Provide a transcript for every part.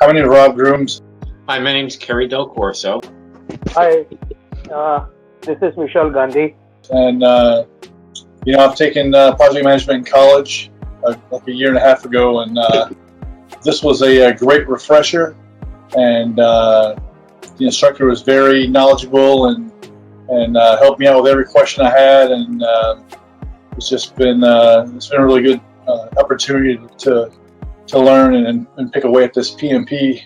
How many Rob Grooms? Hi, my name's Kerry Del Corso. Hi, this is Michelle Gandhi. And, I've taken project management in college like a year and a half ago, and this was a great refresher. And the instructor was very knowledgeable and helped me out with every question I had. And it's been a really good opportunity to learn and pick away at this PMP.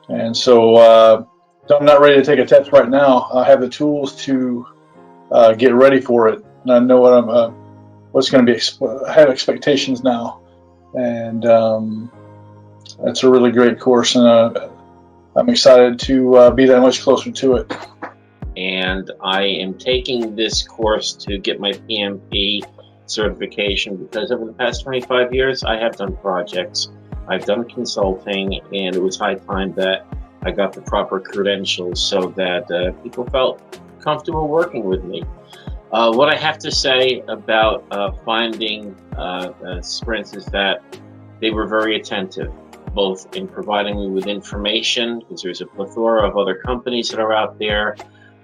And so I'm not ready to take a test right now. I have the tools to get ready for it, and I know what's going to be. I have expectations now, and it's a really great course, and I'm excited to be that much closer to it. And I am taking this course to get my PMP certification because over the past 25 years, I have done projects, I've done consulting, and it was high time that I got the proper credentials so that people felt comfortable working with me. What I have to say about finding Sprint is that they were very attentive, both in providing me with information, because there's a plethora of other companies that are out there,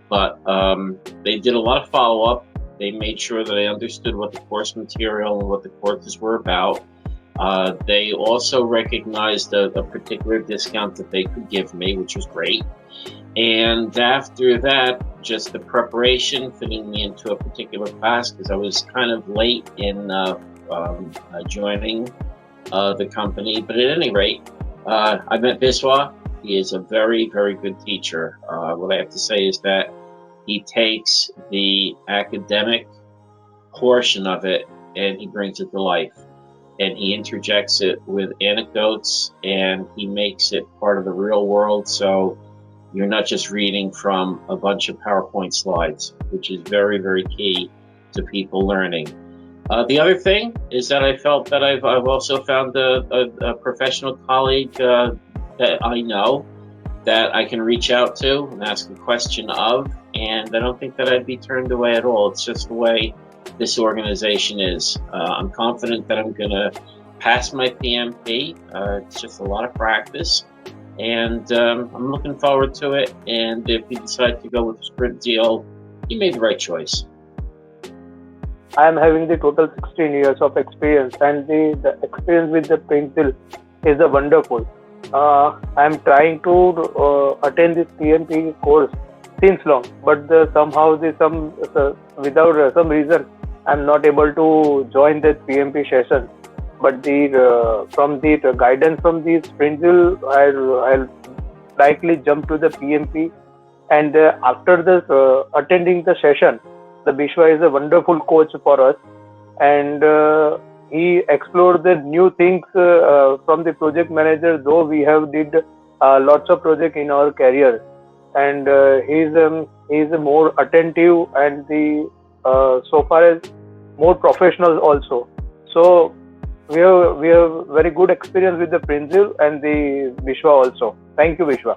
but they did a lot of follow-up. They made sure that I understood what the course material and what the courses were about. They also recognized a particular discount that they could give me, which was great. And after that, just the preparation, fitting me into a particular class, because I was kind of late in joining the company. But at any rate, I met Biswa. He is a very, very good teacher. What I have to say is that he takes the academic portion of it and he brings it to life. And he interjects it with anecdotes, and he makes it part of the real world. So you're not just reading from a bunch of PowerPoint slides, which is very, very key to people learning. The other thing is that I felt that I've also found a professional colleague that I know that I can reach out to and ask a question of, and I don't think that I'd be turned away at all. It's just the way this organization is. I'm confident that I'm going to pass my PMP. It's just a lot of practice, and I'm looking forward to it. And if you decide to go with Sprintzeal, you made the right choice. I am having the total 16 years of experience, and the experience with the Sprintzeal is wonderful. I am trying to attend this PMP course since long, but somehow without some reason I'm not able to join that PMP session. But from the guidance from the Sprintzeal, I'll likely jump to the PMP. And after this attending the session, the Biswa is a wonderful coach for us, and he explored the new things from the project manager. Though we have did lots of projects in our career, and he's more attentive and so far as more professional also. So we have very good experience with the Sprintzeal and the Biswa also. Thank you, Biswa.